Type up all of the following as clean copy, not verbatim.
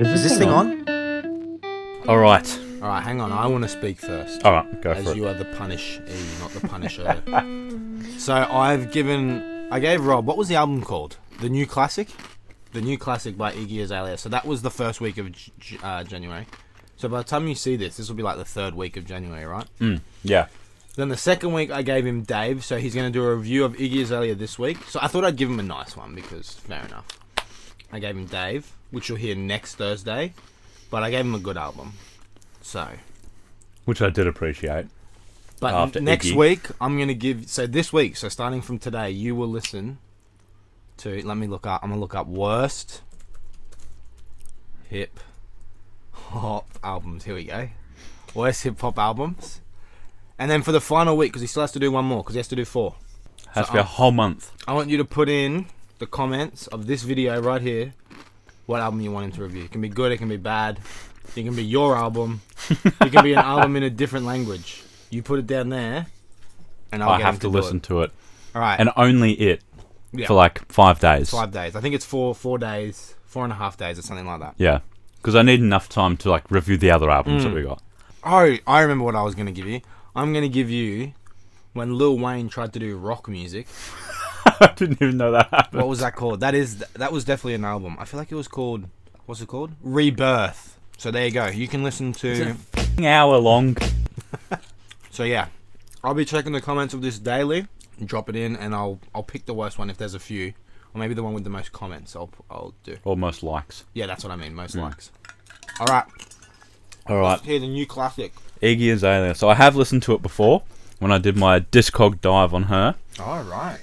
Is this thing on? Alright. Alright, hang on. I want to speak first. Alright, go for it. As you are the punishee, not the punisher. So I gave Rob, what was the album called? The New Classic? The New Classic by Iggy Azalea. So that was the first week of January. So by the time you see this will be like the third week of January, right? Yeah. Then the second week I gave him Dave, so he's going to do a review of Iggy Azalea this week. So I thought I'd give him a nice one because, fair enough. I gave him Dave, which you'll hear next Thursday, but I gave him a good album. So. Which I did appreciate. But after next Iggy. week, I'm going to give, so this week, so starting from today, you will listen to, I'm going to look up worst hip hop albums. Here we go. Worst hip hop albums. And then for the final week, because he still has to do one more, because he has to do 4. Has to be a whole month. I want you to put in the comments of this video right here what album you want him to review. It can be good, it can be bad. It can be your album. It can be an album in a different language. You put it down there, and I'll have to listen to it. All right. And only it Yeah. for like 5 days. 5 days. I think it's 4 days, 4.5 days or something like that. Yeah. Because I need enough time to like review the other albums that we got. Oh, I remember what I was going to give you. I'm going to give you when Lil Wayne tried to do rock music. I didn't even know that happened. What was that called? That was definitely an album. I feel like it was called, what's it called? Rebirth. So there you go. You can listen to... Hour long. So yeah, I'll be checking the comments of this daily. Drop it in, and I'll pick the worst one if there's a few, or maybe the one with the most comments. I'll do. Or most likes. Yeah, that's what I mean. Most likes. All right. Alright. Here's the New Classic. Iggy Azalea. So I have listened to it before when I did my Discog dive on her. All right.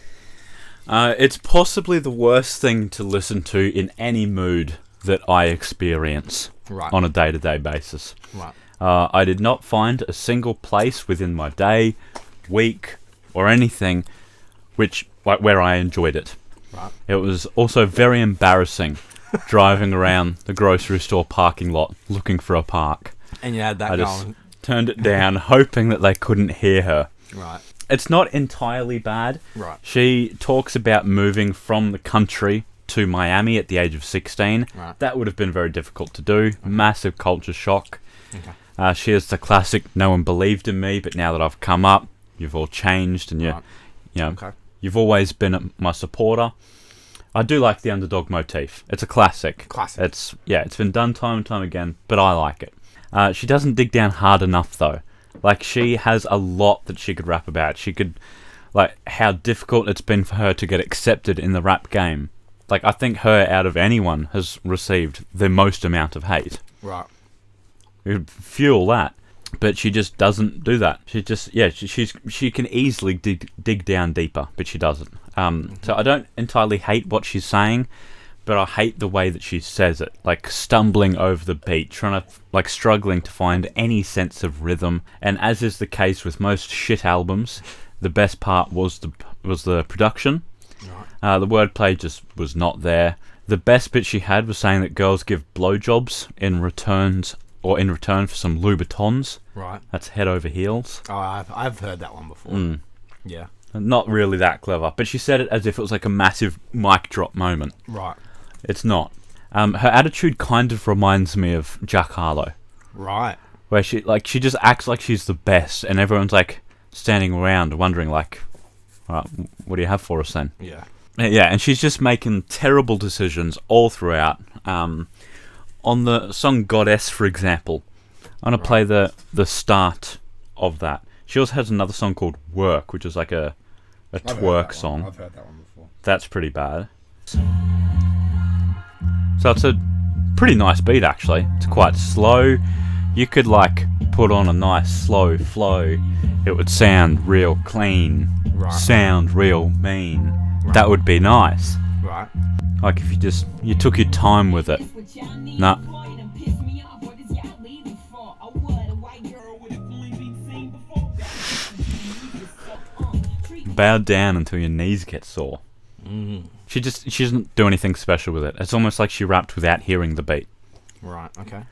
It's possibly the worst thing to listen to in any mood that I experience Right. on a day-to-day basis. Right. I did not find a single place within my day, week, or anything where I enjoyed it. Right. It was also very embarrassing driving around the grocery store parking lot looking for a park. And you had that I just going. turned it down, hoping that they couldn't hear her. Right. It's not entirely bad. Right. She talks about moving from the country to Miami at the age of 16. Right. That would have been very difficult to do. Massive culture shock. Okay. She has the classic, no one believed in me, but now that I've come up, you've all changed, and Right. Okay. You've always been my supporter. I do like the underdog motif. It's a classic. Classic. It's been done time and time again, but I like it. She doesn't dig down hard enough, though. Like, she has a lot that she could rap about. She could, like, how difficult it's been for her to get accepted in the rap game. Like, I think her, out of anyone, has received the most amount of hate. Right. It would fuel that. But she just doesn't do that. She just, she can easily dig down deeper, but she doesn't. So I don't entirely hate what she's saying, but I hate the way that she says it. Like, stumbling over the beat, struggling to find any sense of rhythm. And as is the case with most shit albums, the best part was the production. Right. The wordplay just was not there. The best bit she had was saying that girls give blowjobs in return for some Louboutins. Right. That's head over heels. Oh, I've heard that one before. Yeah. Not really that clever, but she said it as if it was like a massive mic drop moment. Right. It's not. Her attitude kind of reminds me of Jack Harlow, Right. where she just acts like she's the best, and everyone's like standing around wondering like, all right, what do you have for us then? Yeah. Yeah, and she's just making terrible decisions all throughout. On the song Goddess, for example, I'm going to play the start of that. She also has another song called Work, which is like a twerk song. I've heard that one before. That's pretty bad. So it's a pretty nice beat, actually. It's quite slow. You could like put on a nice slow flow. It would sound real clean. Right. Sound real mean. Right. That would be nice. Right. Like if you took your time with it. Nah. Bow down until your knees get sore. She doesn't do anything special with it. It's almost like she rapped without hearing the beat. Right. Okay.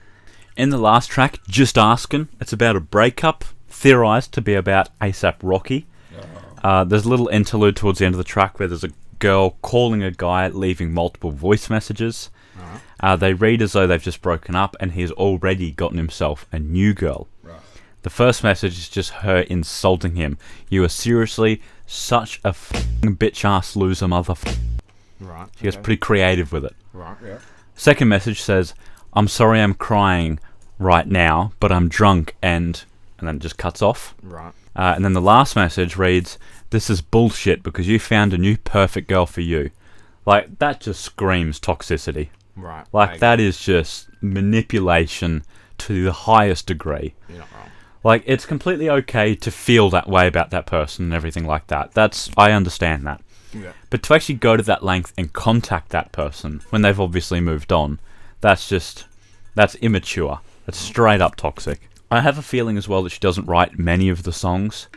In the last track, Just Askin', it's about a breakup, theorised to be about A$AP Rocky. There's a little interlude towards the end of the track where there's a girl calling a guy, leaving multiple voice messages. They read as though they've just broken up, and he's already gotten himself a new girl. Right. The first message is just her insulting him. You are seriously such a f***ing bitch-ass loser motherfucker. Right. She gets pretty creative with it. Right, yeah. Second message says, I'm sorry I'm crying right now, but I'm drunk, and then it just cuts off. Right. And then the last message reads, this is bullshit because you found a new perfect girl for you. Like, that just screams toxicity. Right. Like, that is just manipulation to the highest degree. You're not wrong. Like, it's completely okay to feel that way about that person and everything like that. I understand that. Yeah. But to actually go to that length and contact that person when they've obviously moved on, that's immature. That's straight up toxic. I have a feeling as well that she doesn't write many of the songs,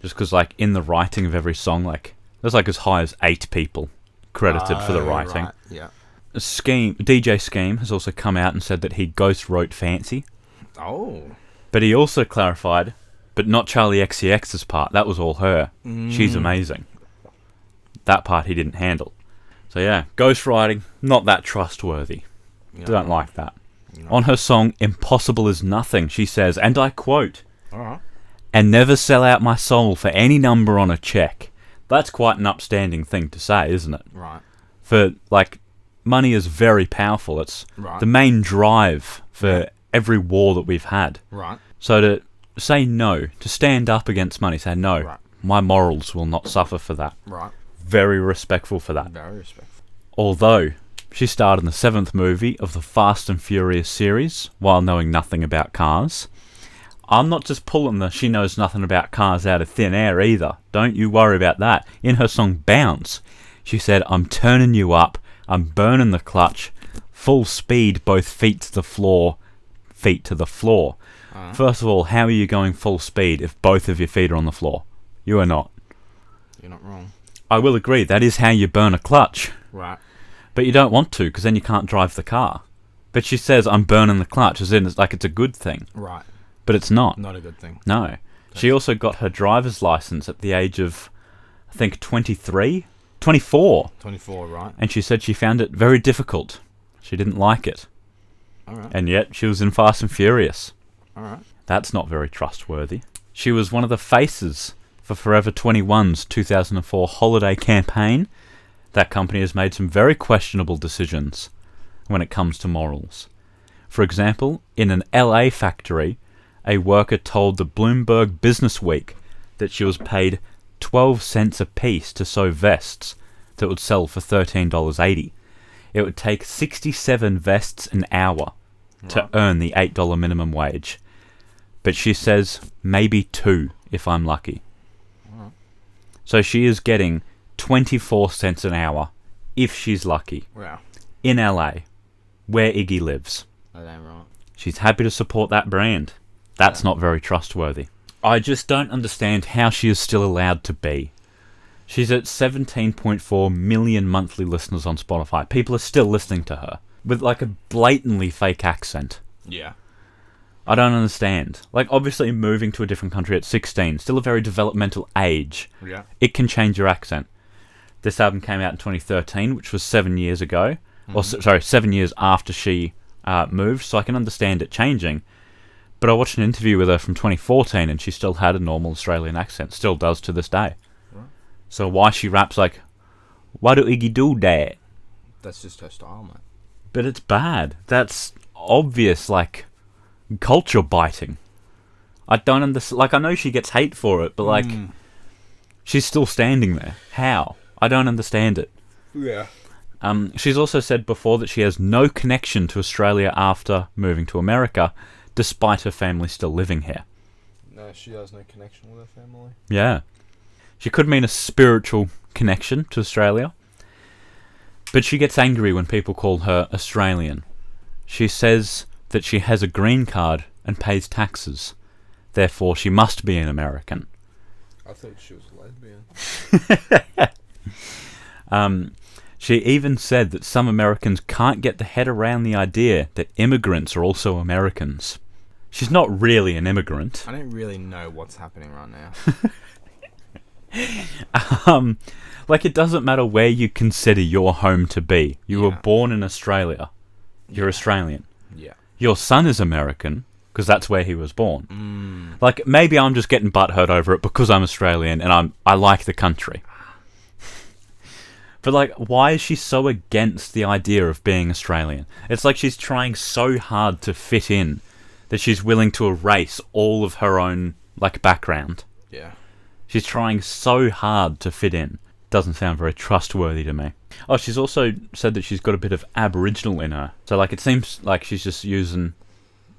just because, like, in the writing of every song, like, there's like as high as 8 people credited for the writing. Right. Yeah. DJ Scheme has also come out and said that he ghost wrote Fancy. Oh. But he also clarified, but not Charlie XCX's part. That was all her. She's amazing. That part he didn't handle. So yeah, ghostwriting, not that trustworthy. Don't like that. On her song Impossible is Nothing, she says, and I quote, Alright. and never sell out my soul for any number on a check. That's quite an upstanding thing to say, isn't it? Right. For, like, money is very powerful. It's the main drive for every war that we've had. Right. So to say no, to stand up against money, say no, my morals will not suffer for that. Right. Very respectful for that. Very respectful. Although she starred in the 7th movie of the Fast and Furious series while knowing nothing about cars. I'm not just pulling the she knows nothing about cars out of thin air either. Don't you worry about that. In her song Bounce, she said, I'm turning you up, I'm burning the clutch, full speed, both feet to the floor. First of all, how are you going full speed if both of your feet are on the floor? You are not. You're not wrong. I will agree, that is how you burn a clutch. Right. But you don't want to, because then you can't drive the car. But she says, I'm burning the clutch, as in it's like it's a good thing. Right. But it's not. Not a good thing. No. She also got her driver's license at the age of, I think, 23? 24. 24, right. And she said she found it very difficult. She didn't like it. Alright. And yet, she was in Fast and Furious. Alright. That's not very trustworthy. She was one of the faces for Forever 21's 2004 holiday campaign. That company has made some very questionable decisions when it comes to morals. For example, in an LA factory, a worker told the Bloomberg Business Week that she was paid 12 cents a piece to sew vests that would sell for $13.80. It would take 67 vests an hour to earn the $8 minimum wage. But she says maybe 2 if I'm lucky. So she is getting 24 cents an hour if she's lucky. Wow. In LA, where Iggy lives. That ain't right. She's happy to support that brand. That's not very trustworthy. I just don't understand how she is still allowed to be. She's at 17.4 million monthly listeners on Spotify. People are still listening to her with like a blatantly fake accent. Yeah. I don't understand. Like, obviously moving to a different country at 16, still a very developmental age. Yeah. It can change your accent. This album came out in 2013, which was 7 years ago. Or, sorry, 7 years after she moved, so I can understand it changing. But I watched an interview with her from 2014, and she still had a normal Australian accent. Still does to this day. Right. So why she raps like, why do Iggy do that? That's just her style, mate. But it's bad. That's obvious, like, culture biting. I don't understand. Like, I know she gets hate for it, but, like, she's still standing there. How? I don't understand it. Yeah. She's also said before that she has no connection to Australia after moving to America, despite her family still living here. No, she has no connection with her family. Yeah. She could mean a spiritual connection to Australia, but she gets angry when people call her Australian. She says that she has a green card and pays taxes. Therefore, she must be an American. I thought she was a lesbian. She even said that some Americans can't get their head around the idea that immigrants are also Americans. She's not really an immigrant. I don't really know what's happening right now. Like, it doesn't matter where you consider your home to be. You were born in Australia. You're Australian. Yeah. Your son is American, because that's where he was born. Like, maybe I'm just getting butthurt over it because I'm Australian and I like the country. But, like, why is she so against the idea of being Australian? It's like she's trying so hard to fit in that she's willing to erase all of her own, like, background. Yeah. She's trying so hard to fit in. Doesn't sound very trustworthy to me. Oh, she's also said that she's got a bit of Aboriginal in her. So, like, it seems like she's just using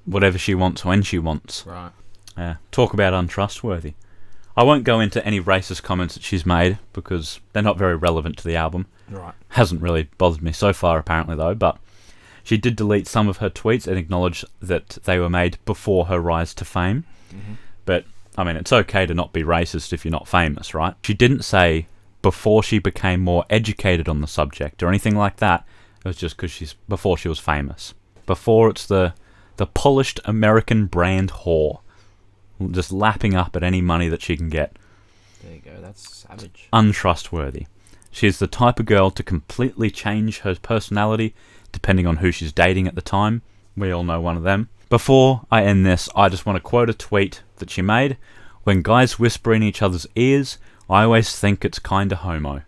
whatever she wants when she wants. Right. Talk about untrustworthy. I won't go into any racist comments that she's made because they're not very relevant to the album. Right. Hasn't really bothered me so far, apparently, though. But she did delete some of her tweets and acknowledge that they were made before her rise to fame. But, I mean, it's okay to not be racist if you're not famous, right? She didn't say before she became more educated on the subject or anything like that. It was just because before she was famous. Before it's the polished American brand whore. Just lapping up at any money that she can get. There you go, that's savage. Untrustworthy. She's the type of girl to completely change her personality depending on who she's dating at the time. We all know one of them. Before I end this, I just want to quote a tweet that she made. When guys whisper in each other's ears, I always think it's kinda homo.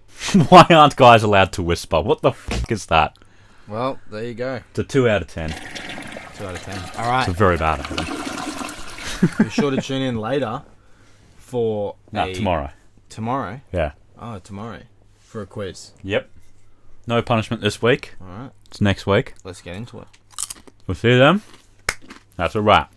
Why aren't guys allowed to whisper? What the fuck is that? Well, there you go. It's a 2 out of 10. 2 out of 10. Alright. It's a very bad album. Be sure to tune in later for tomorrow. Tomorrow? Yeah. Oh, tomorrow. For a quiz. Yep. No punishment this week. Alright. It's next week. Let's get into it. We'll see you then. That's a wrap.